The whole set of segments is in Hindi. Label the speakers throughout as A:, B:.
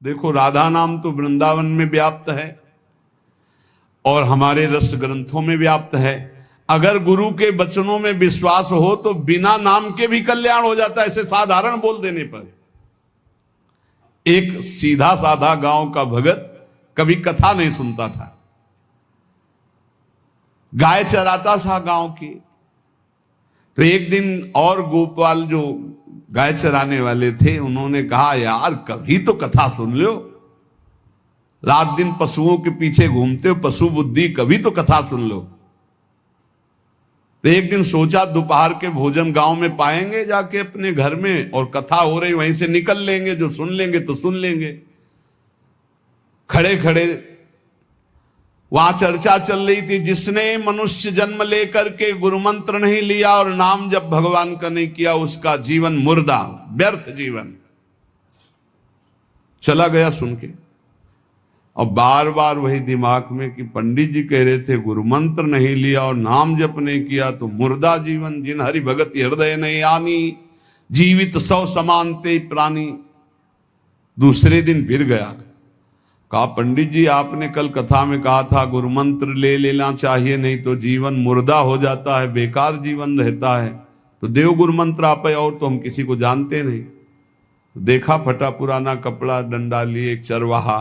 A: देखो, राधा नाम तो वृंदावन में व्याप्त है और हमारे रस ग्रंथों में व्याप्त है। अगर गुरु के वचनों में विश्वास हो तो बिना नाम के भी कल्याण हो जाता है, ऐसे साधारण बोल देने पर। एक सीधा साधा गांव का भगत कभी कथा नहीं सुनता था, गाय चराता था गांव की। तो एक दिन और गोपाल जो गाय चराने वाले थे, उन्होंने कहा यार कभी तो कथा सुन लो, रात दिन पशुओं के पीछे घूमते हो, पशु बुद्धि, कभी तो कथा सुन लो। तो एक दिन सोचा दोपहर के भोजन गांव में पाएंगे जाके अपने घर में, और कथा हो रही वहीं से निकल लेंगे, जो सुन लेंगे तो सुन लेंगे। खड़े खड़े वहां चर्चा चल रही थी, जिसने मनुष्य जन्म लेकर के गुरु मंत्र नहीं लिया और नाम जब भगवान का नहीं किया, उसका जीवन मुर्दा, व्यर्थ जीवन। चला गया सुन के, और बार बार वही दिमाग में कि पंडित जी कह रहे थे गुरु मंत्र नहीं लिया और नाम जप नहीं किया तो मुर्दा जीवन। जिन हरि भगत हृदय नहीं आनी, जीवित सौ समानते प्राणी। दूसरे दिन फिर गया, कहा पंडित जी आपने कल कथा में कहा था गुरु मंत्र ले लेना चाहिए, नहीं तो जीवन मुर्दा हो जाता है, बेकार जीवन रहता है। तो देव गुरु मंत्र आप, और तो हम किसी को जानते नहीं। देखा फटा पुराना कपड़ा, डंडा लिए एक चरवाहा।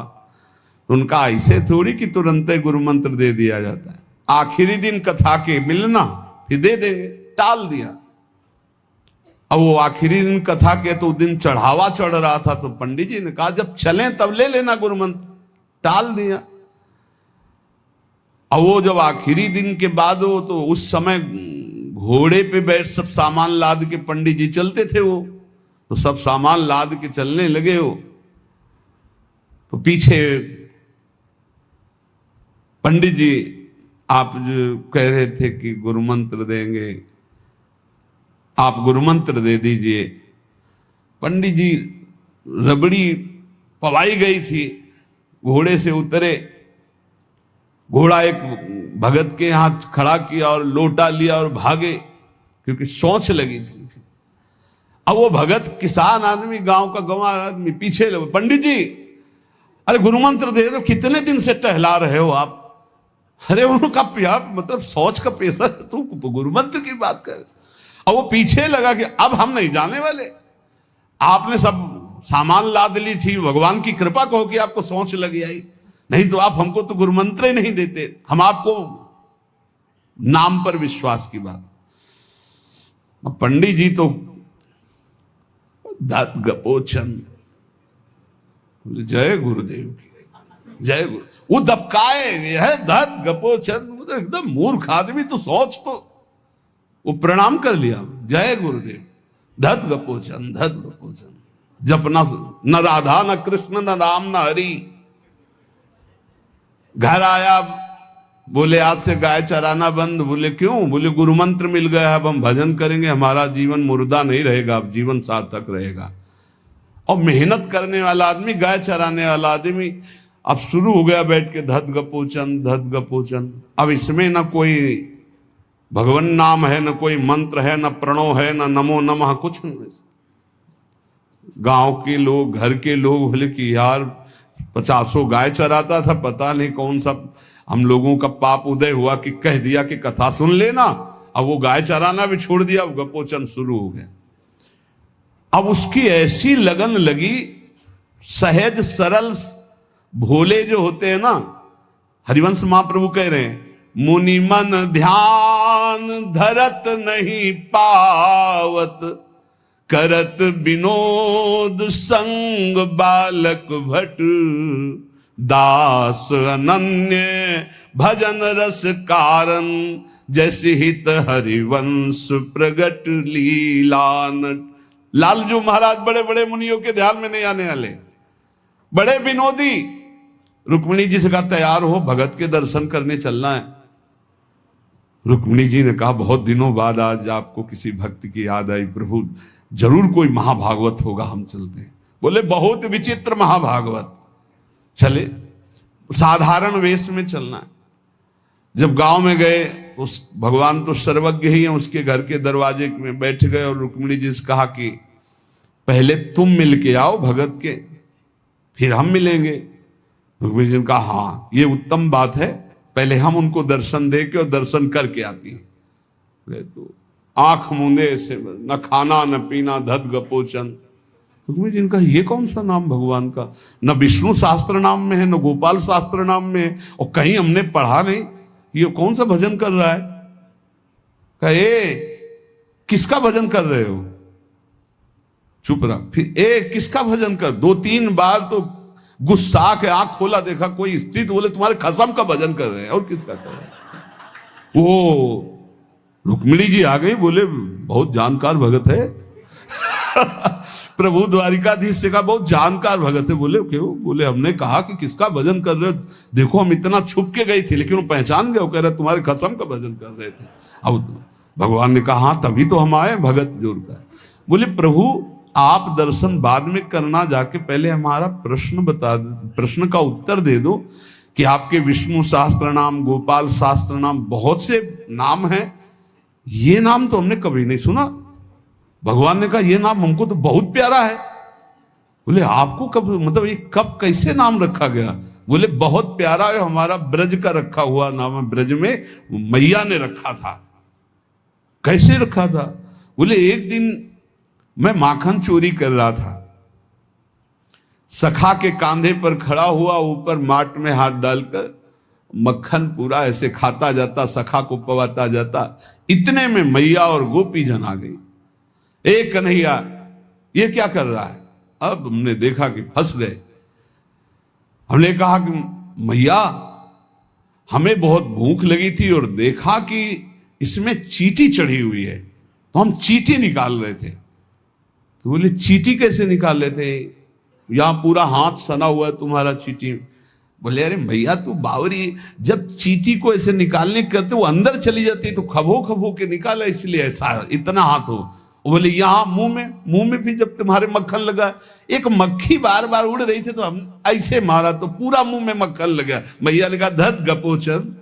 A: उनका ऐसे थोड़ी कि तुरंत गुरु मंत्र दे दिया जाता है, आखिरी दिन कथा के मिलना फिर दे देंगे, टाल दिया। अब वो आखिरी दिन कथा के तो दिन चढ़ावा चढ़ रहा था, तो पंडित जी ने कहा जब चलें तब ले लेना गुरु मंत्र, टाल दिया। अब वो जब आखिरी दिन के बाद हो, तो उस समय घोड़े पे बैठ सब सामान लाद के पंडित जी चलते थे, वो तो सब सामान लाद के चलने लगे हो। तो पीछे पंडित जी आप जो कह रहे थे कि गुरु मंत्र देंगे, आप गुरु मंत्र दे दीजिए। पंडित जी रबड़ी पवाई गई थी, घोड़े से उतरे, घोड़ा एक भगत के यहाँ खड़ा किया और लोटा लिया और भागे, क्योंकि सोच लगी थी। अब वो भगत किसान आदमी, गांव का गंवार आदमी पीछे लगे, पंडित जी अरे गुरु मंत्र दे दो, कितने दिन से टहला रहे हो आप। अरे उनका यार मतलब सोच का पैसा, तू गुरु मंत्र की बात कर। और वो पीछे लगा कि अब हम नहीं जाने वाले, आपने सब सामान लाद ली थी, भगवान की कृपा कहो कि आपको सोच लगी आई, नहीं तो आप हमको तो गुरु मंत्र ही नहीं देते, हम आपको नाम पर विश्वास की बात। पंडित जी तो दात गपोचन, जय गुरुदेव की जय गुरु। वो दबकाए है दत गपोचन, मतलब एकदम मूर्ख आदमी, तो सोच तो। वो प्रणाम कर लिया, जय गुरुदेव, धत गपोचन धत गपोचन। जपना न राधा न कृष्ण न राम न हरि। घर आया, बोले आज से गाय चराना बंद। बोले क्यों? बोले गुरु मंत्र मिल गया, अब हम भजन करेंगे, हमारा जीवन मुर्दा नहीं रहेगा, अब जीवन सार्थक रहेगा। और मेहनत करने वाला आदमी, गाय चराने वाला आदमी, अब शुरू हो गया बैठ के धत गपोचन धत गपोचन। अब इसमें न कोई भगवान नाम है, न कोई मंत्र है, न प्रणव है, न नमो नमः, कुछ नहीं। गांव के लोग, घर के लोग बोले कि यार 50 गाय चराता था, पता नहीं कौन सा हम लोगों का पाप उदय हुआ कि कह दिया कि कथा सुन लेना। अब वो गाय चराना भी छोड़ दिया, अब गपोचन शुरू हो गया। अब उसकी ऐसी लगन लगी, सहज सरल भोले जो होते हैं ना, हरिवंश महाप्रभु कह रहे हैं, मुनि मन ध्यान धरत नहीं पावत, करत विनोद संग बालक भट, दास अनन्य भजन रस कारण, जैसे हित हरिवंश प्रगट लीलानट। लालजू महाराज बड़े बड़े मुनियों के ध्यान में नहीं आने वाले, बड़े विनोदी। रुक्मिणी जी से कहा तैयार हो, भगत के दर्शन करने चलना है। रुक्मिणी जी ने कहा बहुत दिनों बाद आज आपको किसी भक्त की याद आई, प्रभु जरूर कोई महाभागवत होगा, हम चलते हैं। बोले बहुत विचित्र महाभागवत। चले, साधारण वेश में चलना है। जब गांव में गए, उस भगवान तो सर्वज्ञ ही है, उसके घर के दरवाजे में बैठ गए और रुक्मिणी जी से कहा कि पहले तुम मिल के आओ भगत के, फिर हम मिलेंगे। रुक्मिणी जी ने कहा हाँ ये उत्तम बात है, पहले हम उनको दर्शन दे के और दर्शन करके आती है। तो आंख मूंदे ऐसे, न खाना न पीना, धद गपोचन। रुक्मिणी जी ने कहा ये कौन सा नाम भगवान का, न विष्णु शास्त्र नाम में है न गोपाल शास्त्र नाम में है, और कहीं हमने पढ़ा नहीं, ये कौन सा भजन कर रहा है। कहे किसका भजन कर रहे हो, चुप रहा। फिर किसका भजन कर, 2-3 बार तो गुस्सा के आंख खोला, देखा कोई स्त्री, तो बोले तुम्हारे खसम का भजन कर रहे हैं, और किसका कर रहे हैं। वो रुक्मिणी जी आ गई, बोले बहुत जानकार भगत है। प्रभु द्वारिकाधीश से कहा बहुत जानकार भगत है। बोले क्यों, बोले हमने कहा कि किसका भजन कर रहे हो, देखो हम इतना छुप के गई थी लेकिन वो पहचान गए, वो कह रहे तुम्हारे खसम का भजन कर रहे थे। अब भगवान ने कहा हाँ तभी तो हम आए भगत जोड़ कर। बोले प्रभु आप दर्शन बाद में करना, जाके पहले हमारा प्रश्न बता दो, प्रश्न का उत्तर दे दो कि आपके विष्णु शास्त्र नाम, गोपाल शास्त्र नाम, बहुत से नाम हैं, ये नाम तो हमने कभी नहीं सुना। भगवान ने कहा ये नाम हमको तो बहुत प्यारा है। बोले आपको कब, मतलब ये कब कैसे नाम रखा गया। बोले बहुत प्यारा है, हमारा ब्रज का रखा हुआ नाम है, ब्रज में मैया ने रखा था। कैसे रखा था। बोले एक दिन मैं माखन चोरी कर रहा था, सखा के कांधे पर खड़ा हुआ, ऊपर माट में हाथ डालकर मक्खन पूरा ऐसे खाता जाता, सखा को पवाता जाता। इतने में मैया और गोपी जन आ गई। एक कन्हैया ये क्या कर रहा है। अब हमने देखा कि फंस गए। हमने कहा कि मैया हमें बहुत भूख लगी थी और देखा कि इसमें चींटी चढ़ी हुई है, तो हम चींटी निकाल रहे थे। तो बोले चींटी कैसे निकाल रहे थे, यहां पूरा हाथ सना हुआ है तुम्हारा चींटी। बोले अरे भैया तू बावरी, जब चींटी को ऐसे निकालने करते वो अंदर चली जाती तो खबो खबो के निकाला, इसलिए ऐसा इतना हाथ हो। बोले यहाँ मुंह में भी जब तुम्हारे मक्खन लगा, एक मक्खी बार बार उड़ रही थी तो हम ऐसे मारा तो पूरा मुंह में मक्खन लगा। भैया ने कहा धत गपोचन।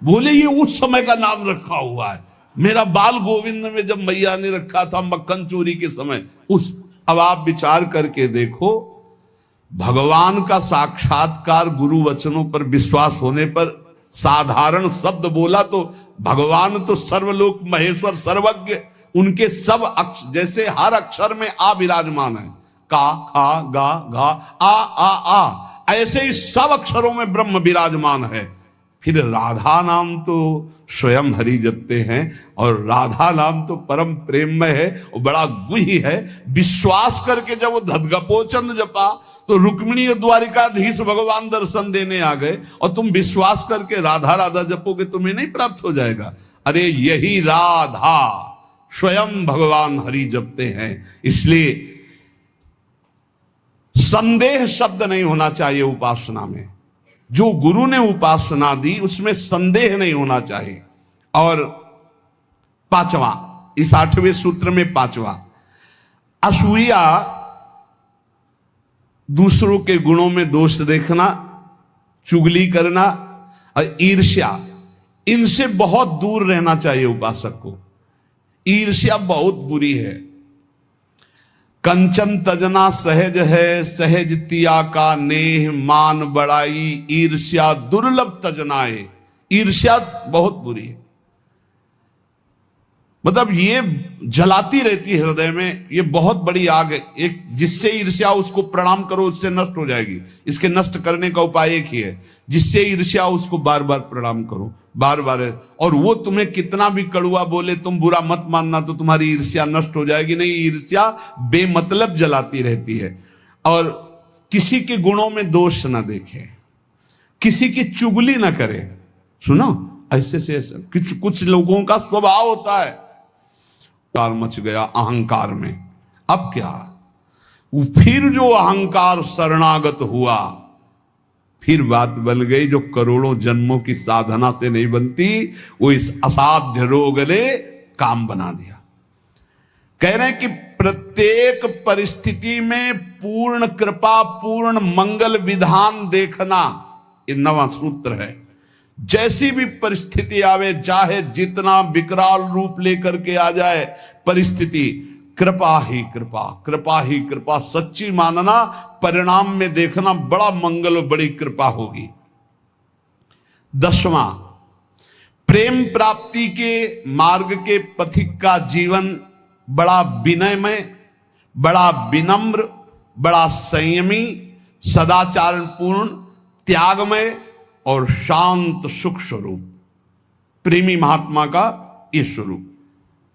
A: बोले ये उस समय का नाम रखा हुआ है, मेरा बाल गोविंद में जब मैया ने रखा था मक्खन चोरी के समय उस। अब आप विचार करके देखो, भगवान का साक्षात्कार गुरु वचनों पर विश्वास होने पर साधारण शब्द बोला तो भगवान तो सर्वलोक महेश्वर सर्वज्ञ, उनके सब जैसे हर अक्षर में आ विराजमान है, का खा गा घा आ, ऐसे ही सब अक्षरों में ब्रह्म विराजमान है। फिर राधा नाम तो स्वयं हरि जपते हैं, और राधा नाम तो परम प्रेममय है और बड़ा गुही है। विश्वास करके जब वो धदगपोचंद जपा तो रुक्मिणी द्वारिकाधीश भगवान दर्शन देने आ गए, और तुम विश्वास करके राधा राधा जपोगे तुम्हें नहीं प्राप्त हो जाएगा। अरे यही राधा स्वयं भगवान हरि जपते हैं। इसलिए संदेह शब्द नहीं होना चाहिए उपासना में। जो गुरु ने उपासना दी उसमें संदेह नहीं होना चाहिए। और 5वां, इस 8वें सूत्र में 5वां, असूया, दूसरों के गुणों में दोष देखना, चुगली करना और ईर्ष्या, इनसे बहुत दूर रहना चाहिए उपासक को। ईर्ष्या बहुत बुरी है। कंचन तजना सहज है, सहज तिया का नेह, मान बड़ाई ईर्ष्या दुर्लभ तजनाए। ईर्ष्या बहुत बुरी है, मतलब ये जलाती रहती है हृदय में, ये बहुत बड़ी आग है। एक जिससे ईर्ष्या उसको प्रणाम करो उससे नष्ट हो जाएगी। इसके नष्ट करने का उपाय एक ही है, जिससे ईर्ष्या उसको बार बार प्रणाम करो, बार बार। और वो तुम्हें कितना भी कड़ुआ बोले तुम बुरा मत मानना, तो तुम्हारी ईर्ष्या नष्ट हो जाएगी नहीं। ईर्ष्या बेमतलब जलाती रहती है। और किसी के गुणों में दोष ना देखे, किसी की चुगली ना करे। सुनो ऐसे से कुछ लोगों का स्वभाव होता है, कार मच गया अहंकार में। अब क्या, फिर जो अहंकार शरणागत हुआ, फिर बात बन गई जो करोड़ों जन्मों की साधना से नहीं बनती, वो इस असाध्य रोग ने काम बना दिया। कह रहे हैं कि प्रत्येक परिस्थिति में पूर्ण कृपा, पूर्ण मंगल विधान देखना, ये 9वां सूत्र है। जैसी भी परिस्थिति आवे, चाहे जितना विकराल रूप लेकर के आ जाए परिस्थिति, कृपा ही कृपा, कृपा ही कृपा, सच्ची मानना। परिणाम में देखना बड़ा मंगल और बड़ी कृपा होगी। 10वां, प्रेम प्राप्ति के मार्ग के पथिक का जीवन बड़ा विनयमय, बड़ा विनम्र, बड़ा संयमी, सदाचारपूर्ण, त्यागमय और शांत सुख स्वरूप, प्रेमी महात्मा का ये स्वरूप।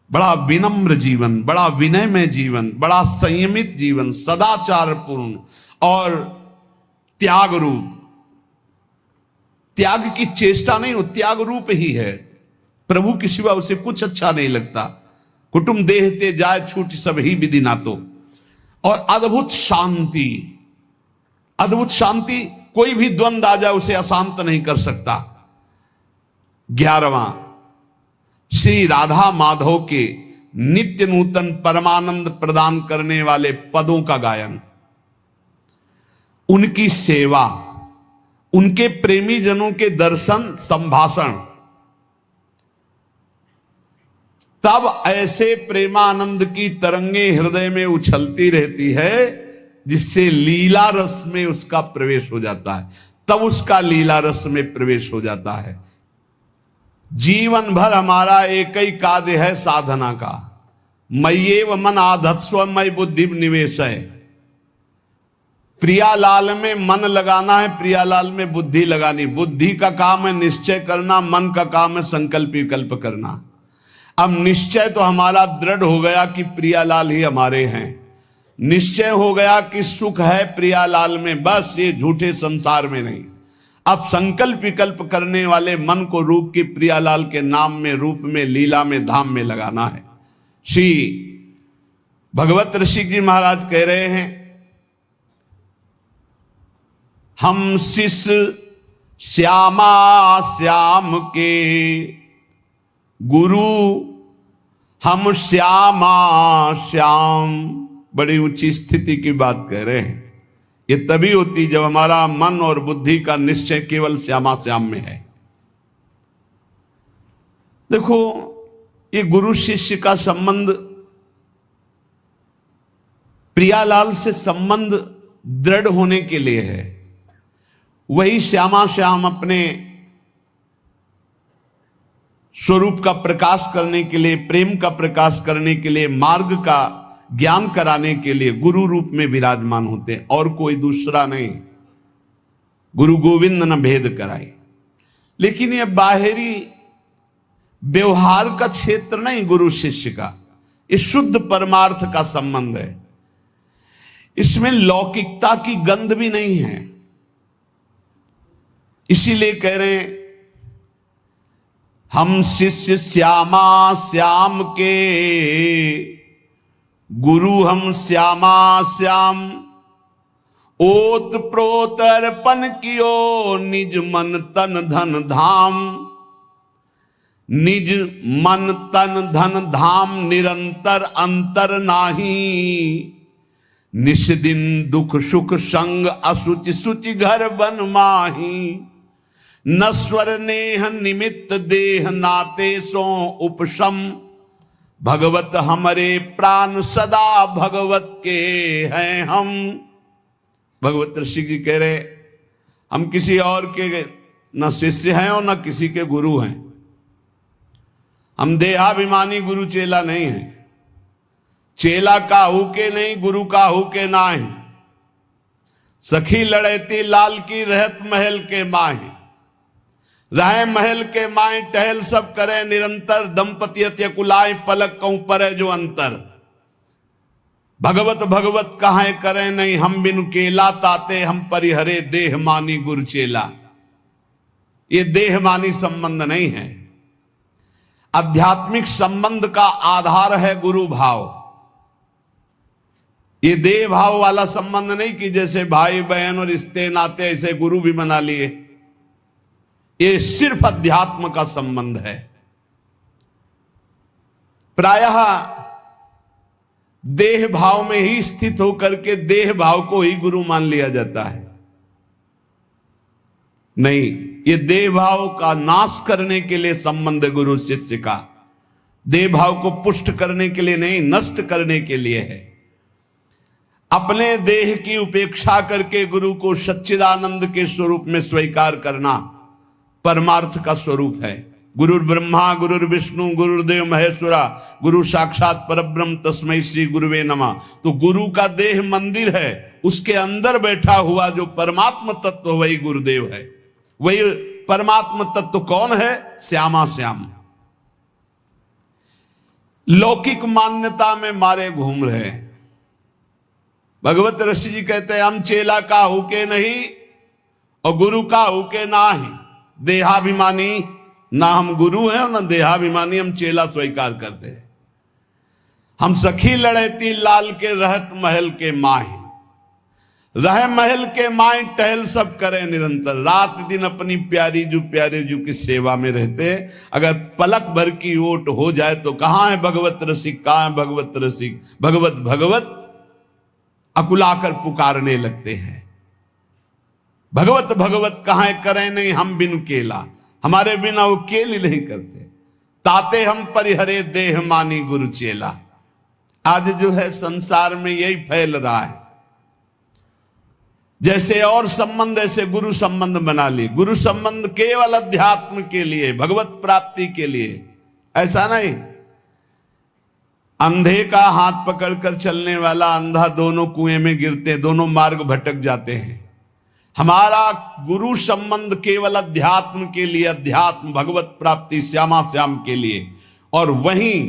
A: बड़ा विनम्र जीवन, बड़ा विनयमय जीवन, बड़ा संयमित जीवन, सदाचारपूर्ण और त्याग रूप। त्याग की चेष्टा नहीं, वो त्याग रूप ही है। प्रभु के सिवा उसे कुछ अच्छा नहीं लगता। कुटुंब देहते जाए छूट सब ही विधि ना तो। और अद्भुत शांति, अद्भुत शांति, कोई भी द्वंद्व आ जाए उसे अशांत नहीं कर सकता। 11वां, श्री राधा माधव के नित्य नूतन परमानंद प्रदान करने वाले पदों का गायन, उनकी सेवा, उनके प्रेमी जनों के दर्शन संभाषण, तब ऐसे प्रेमानंद की तरंगे हृदय में उछलती रहती है जिससे लीला रस में उसका प्रवेश हो जाता है। तब उसका लीला रस में प्रवेश हो जाता है। जीवन भर हमारा एक ही कार्य है साधना का, मय्येव मन आधत्स्व मयि बुद्धि निवेश है। प्रियालाल में मन लगाना है, प्रियालाल में बुद्धि लगानी। बुद्धि का काम है निश्चय करना, मन का काम है संकल्प विकल्प करना। अब निश्चय तो हमारा दृढ़ हो गया कि प्रियालाल ही हमारे हैं, निश्चय हो गया कि सुख है प्रियालाल में, बस ये झूठे संसार में नहीं। अब संकल्प विकल्प करने वाले मन को रूप के प्रियालाल के नाम में, रूप में, लीला में, धाम में लगाना है। श्री भगवत ऋषि जी महाराज कह रहे हैं, हम शिष्य श्यामा श्याम के गुरु, हम श्यामा श्याम। बड़ी ऊंची स्थिति की बात कह रहे हैं। ये तभी होती जब हमारा मन और बुद्धि का निश्चय केवल श्यामा श्याम में है। देखो, ये गुरु शिष्य का संबंध, प्रियालाल से संबंध दृढ़ होने के लिए है। वही श्यामा श्याम अपने स्वरूप का प्रकाश करने के लिए, प्रेम का प्रकाश करने के लिए, मार्ग का ज्ञान कराने के लिए गुरु रूप में विराजमान होते हैं, और कोई दूसरा नहीं। गुरु गोविंद न भेद कराए। लेकिन यह बाहरी व्यवहार का क्षेत्र नहीं गुरु शिष्य का, ये शुद्ध परमार्थ का संबंध है। इसमें लौकिकता की गंध भी नहीं है। इसीलिए कह रहे हैं, हम शिष्य श्यामा श्याम के गुरु, हम श्यामा श्याम। ओत प्रोत अर्पण कियो निज मन तन धन धाम। निज मन तन धन धाम निरंतर अंतर नाही। निस दिन दुख सुख संग असुचि सुचि घर बन माही। नस्वर नेह निमित्त देह नाते सो उपशम। भगवत हमारे प्राण सदा भगवत के हैं हम। भगवत ऋषि जी कह रहे, हम किसी और के न शिष्य हैं और न किसी के गुरु हैं। हम देहाभिमानी गुरु चेला नहीं हैं। चेला काहू के नहीं, गुरु काहू के ना है। सखी लड़ेती लाल की रहत महल के माहे। राय महल के माए टहल सब करे निरंतर। दंपति अत्य कुलाए पलक कहूं पर जो अंतर। भगवत भगवत कहां करे नहीं, हम बिनु केला ताते हम परिहरे देह मानी गुरु चेला। ये देह मानी संबंध नहीं है। आध्यात्मिक संबंध का आधार है गुरु भाव। ये देह भाव वाला संबंध नहीं कि जैसे भाई बहन और रिश्ते नाते ऐसे गुरु भी बना लिए। ये सिर्फ अध्यात्म का संबंध है। प्रायः देह भाव में ही स्थित होकर के देह भाव को ही गुरु मान लिया जाता है। नहीं, ये देह भाव का नाश करने के लिए संबंध है गुरु शिष्य का। देह भाव को पुष्ट करने के लिए नहीं, नष्ट करने के लिए है। अपने देह की उपेक्षा करके गुरु को सच्चिदानंद के स्वरूप में स्वीकार करना परमार्थ का स्वरूप है। गुरुर् ब्रह्मा गुरुर्विष्णु गुरुर्देव महेश्वरा गुरु साक्षात परब्रह्म तस्मै श्री गुरुवे नमः। तो गुरु का देह मंदिर है, उसके अंदर बैठा हुआ जो परमात्म तत्व वही गुरुदेव है। वही परमात्म तत्व कौन है? श्यामा श्याम। लौकिक मान्यता में मारे घूम रहे हैं। भगवत ऋषि जी कहते हैं हम चेला का हुके नहीं और गुरु का हुके ना ही। देहाभिमानी, ना हम गुरु हैं और ना देहाभिमानी, हम चेला स्वीकार करते हैं। हम सखी लड़ेती लाल के रहत महल के माही, रह महल के माई टहल सब करे निरंतर। रात दिन अपनी प्यारी जू की सेवा में रहते। अगर पलक भर की ओट हो जाए तो कहां है भगवत रसिक, कहां है भगवत रसिक, भगवत भगवत अकुलाकर पुकारने लगते हैं। भगवत भगवत कहां करें नहीं हम बिन केला, हमारे बिना वो केल ही नहीं करते। ताते हम परिहरे देह मानी गुरु चेला। आज जो है संसार में यही फैल रहा है। जैसे और संबंध ऐसे गुरु संबंध बना लिए। गुरु संबंध केवल अध्यात्म के लिए, भगवत प्राप्ति के लिए, ऐसा नहीं। अंधे का हाथ पकड़कर चलने वाला अंधा दोनों कुएं में गिरते, दोनों मार्ग भटक जाते हैं। हमारा गुरु संबंध केवल अध्यात्म के लिए, अध्यात्म भगवत प्राप्ति श्यामा श्याम के लिए। और वहीं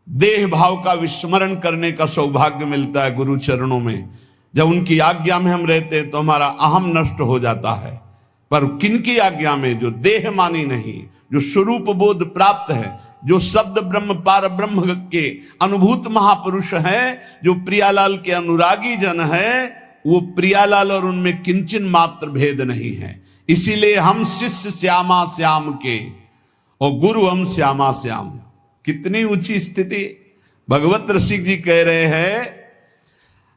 A: देह भाव का विस्मरण करने का सौभाग्य मिलता है गुरु चरणों में। जब उनकी आज्ञा में हम रहते हैं तो हमारा अहम नष्ट हो जाता है। पर किनकी आज्ञा में? जो देह मानी नहीं, जो स्वरूप बोध प्राप्त है, जो शब्द ब्रह्म पार ब्रह्म के अनुभूत महापुरुष हैं, जो प्रियालाल के अनुरागी जन हैं, वो प्रियालाल और उनमें किंचन मात्र भेद नहीं है। इसीलिए हम शिष्य श्यामा श्याम के और गुरु हम श्यामा श्याम। कितनी ऊंची स्थिति। भगवत रसिक जी कह रहे हैं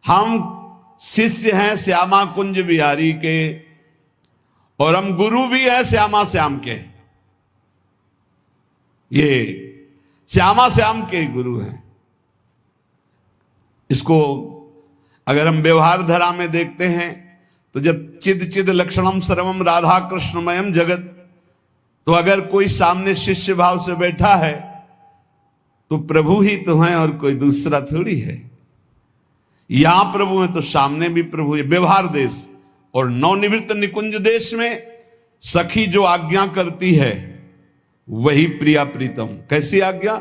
A: हम शिष्य हैं श्यामा कुंज बिहारी के और हम गुरु भी हैं श्यामा श्याम के। ये श्यामा श्याम के गुरु हैं। इसको अगर हम व्यवहार धरा में देखते हैं तो जब चिद चिद लक्षणम सर्वम राधा कृष्णमयम जगत, तो अगर कोई सामने शिष्य भाव से बैठा है तो प्रभु ही तो है और कोई दूसरा थोड़ी है। यहां प्रभु है तो सामने भी प्रभु है। व्यवहार देश और नवनिवृत्त निकुंज देश में सखी जो आज्ञा करती है वही प्रिया प्रीतम। कैसी आज्ञा?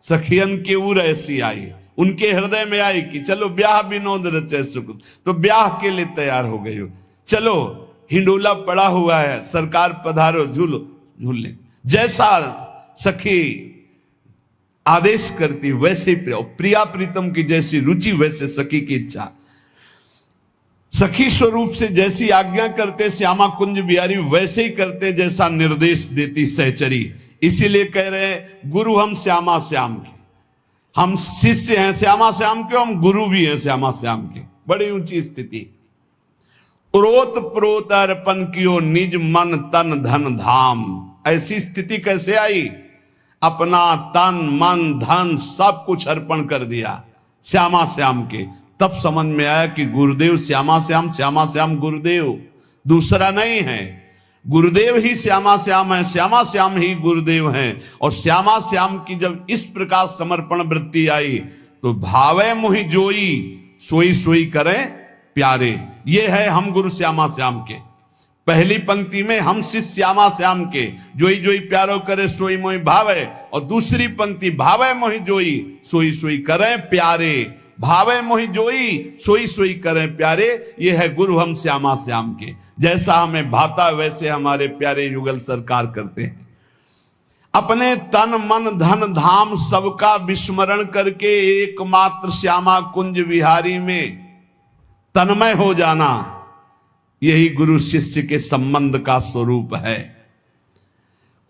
A: सखियन के उर ऐसी आई, उनके हृदय में आई कि चलो ब्याह विनोद रचे सुख, तो ब्याह के लिए तैयार हो गई हो। चलो हिंडोला पड़ा हुआ है, सरकार पधारो झूलो झूल ले। जैसा सखी आदेश करती वैसे प्रिया प्रीतम की जैसी रुचि वैसे सखी की इच्छा। सखी स्वरूप से जैसी आज्ञा करते श्यामा कुंज बिहारी वैसे ही करते जैसा निर्देश देती सहचरी। इसीलिए कह रहे हैं गुरु हम श्यामा श्याम के। हम शिष्य हैं श्यामा श्याम के, हम गुरु भी हैं श्यामा श्याम के। बड़ी ऊंची स्थिति। उरोत प्रोत अर्पण कियो निज मन तन धन धाम। ऐसी स्थिति कैसे आई? अपना तन मन धन सब कुछ अर्पण कर दिया श्यामा श्याम के। तब समझ में आया कि गुरुदेव श्यामा श्याम गुरुदेव, दूसरा नहीं है। गुरुदेव ही श्यामा श्याम है, श्यामा श्याम ही गुरुदेव हैं। और श्यामा श्याम की जब इस प्रकार समर्पण वृत्ति आई तो भावे मुहि जोई सोई सोई करें प्यारे। ये है हम गुरु श्यामा श्याम के। पहली पंक्ति में हम शिष्य श्यामा श्याम के, जोई जोई प्यारो करे सोई मोहि भावे। और दूसरी पंक्ति भावे मोहि जोई सोई सोई करें प्यारे। भावे मोहि जोई सोई सोई करें प्यारे। ये है गुरु हम श्यामा श्याम के। जैसा हमें भाता वैसे हमारे प्यारे युगल सरकार करते हैं। अपने तन मन धन धाम सबका विस्मरण करके एकमात्र श्यामा कुंज विहारी में तन्मय हो जाना, यही गुरु शिष्य के संबंध का स्वरूप है।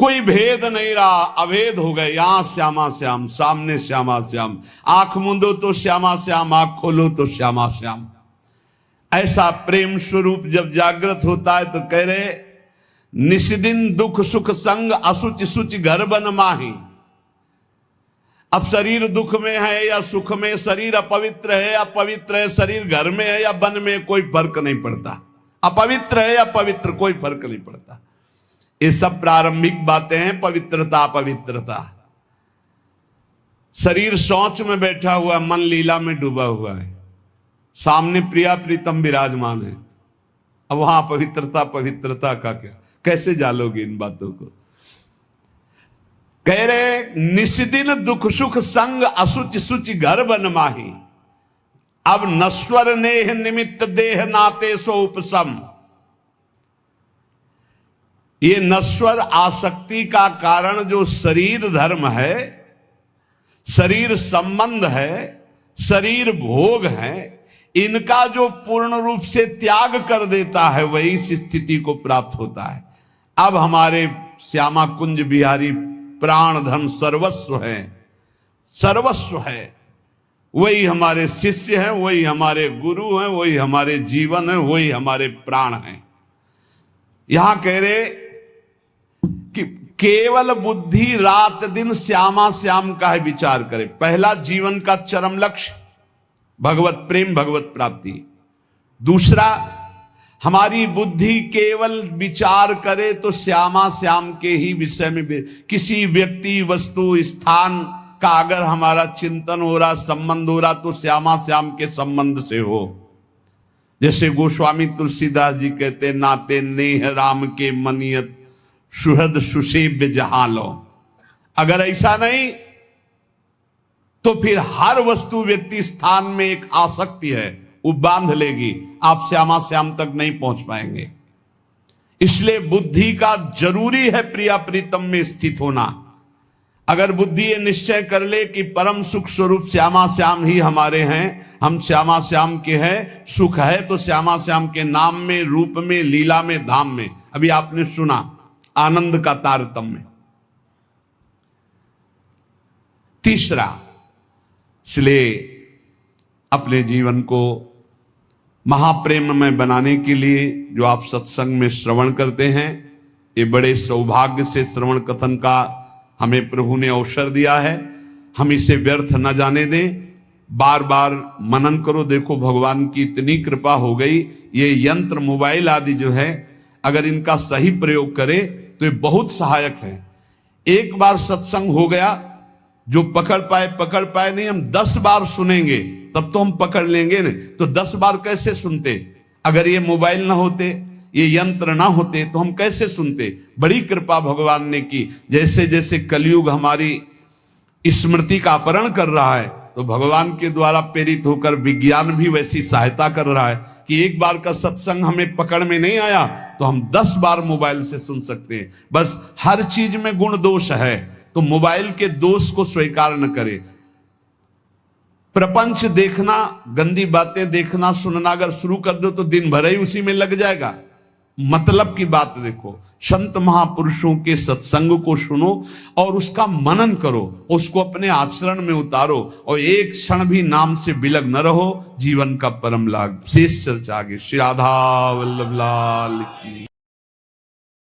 A: कोई भेद नहीं रहा, अभेद हो गए। यहां श्यामा श्याम, सामने श्यामा श्याम, आंख मूंदो तो श्यामा श्याम, आंख खोलो तो श्यामा श्याम। ऐसा प्रेम स्वरूप जब जागृत होता है तो कह रहे निशिदिन दुख सुख संग असुच सुच घर बन माही। अब शरीर दुख में है या सुख में, शरीर अपवित्र है या पवित्र है, शरीर घर में है या वन में, कोई फर्क नहीं पड़ता। अपवित्र है या पवित्र, कोई फर्क नहीं पड़ता। ये सब प्रारंभिक बातें हैं। पवित्रता पवित्रता, शरीर शौच में बैठा हुआ, मन लीला में डूबा हुआ है, सामने प्रिया प्रीतम विराजमान है। अब वहां पवित्रता पवित्रता का क्या, कैसे जालोगे इन बातों को? कह रहे निस्दिन दुख सुख संग असुचि सुचि घर बन माही, अब नश्वर नेह निमित्त देह नाते सो उपसम। ये नश्वर आसक्ति का कारण जो शरीर धर्म है, शरीर संबंध है, शरीर भोग है, इनका जो पूर्ण रूप से त्याग कर देता है वही इस स्थिति को प्राप्त होता है। अब हमारे श्यामा कुंज बिहारी प्राण धन सर्वस्व है, सर्वस्व है, वही हमारे शिष्य हैं, वही हमारे गुरु हैं, वही हमारे जीवन है, वही हमारे प्राण हैं। यहां कह रहे कि केवल बुद्धि रात दिन श्यामा श्याम का है विचार करे। पहला जीवन का चरम लक्ष्य भगवत प्रेम, भगवत प्राप्ति। दूसरा, हमारी बुद्धि केवल विचार करे तो श्यामा श्याम के ही विषय में, किसी व्यक्ति वस्तु स्थान का अगर हमारा चिंतन हो रहा, संबंध हो रहा, तो श्यामा श्याम के संबंध से हो। जैसे गोस्वामी तुलसीदास जी कहते, नाते नेह राम के मनियत सुहृद सुसेव्य जहां लो। अगर ऐसा नहीं तो फिर हर वस्तु व्यक्ति स्थान में एक आसक्ति है, वो बांध लेगी, आप श्यामा श्याम तक नहीं पहुंच पाएंगे। इसलिए बुद्धि का जरूरी है प्रिया प्रीतम में स्थित होना। अगर बुद्धि ये निश्चय कर ले कि परम सुख स्वरूप श्यामा श्याम ही हमारे हैं, हम श्यामा श्याम के हैं, सुख है तो श्यामा श्याम के नाम में, रूप में, लीला में, धाम में। अभी आपने सुना आनंद का तारतम्य। तीसरा, इसलिए अपने जीवन को महाप्रेम में बनाने के लिए जो आप सत्संग में श्रवण करते हैं, ये बड़े सौभाग्य से श्रवण कथन का हमें प्रभु ने अवसर दिया है। हम इसे व्यर्थ न जाने दें, बार बार मनन करो। देखो भगवान की इतनी कृपा हो गई, ये यंत्र मोबाइल आदि जो है, अगर इनका सही प्रयोग करें तो ये बहुत सहायक है। एक बार सत्संग हो गया, जो पकड़ पाए नहीं, हम 10 बार सुनेंगे तब तो हम पकड़ लेंगे न। तो 10 बार कैसे सुनते? अगर ये मोबाइल ना होते, ये यंत्र ना होते तो हम कैसे सुनते? बड़ी कृपा भगवान ने की। जैसे जैसे कलयुग हमारी स्मृति का अपहरण कर रहा है, तो भगवान के द्वारा प्रेरित होकर विज्ञान भी वैसी सहायता कर रहा है कि एक बार का सत्संग हमें पकड़ में नहीं आया तो हम 10 बार मोबाइल से सुन सकते हैं। बस हर चीज में गुण दोष है, तो मोबाइल के दोष को स्वीकार न करें। प्रपंच देखना, गंदी बातें देखना सुनना अगर शुरू कर दो तो दिन भर ही उसी में लग जाएगा। मतलब की बात देखो, संत महापुरुषों के सत्संग को सुनो और उसका मनन करो, उसको अपने आचरण में उतारो, और एक क्षण भी नाम से विलग न रहो। जीवन का परम लाभ। शेष चर्चा आगे। श्री राधा वल्लभ लाल की।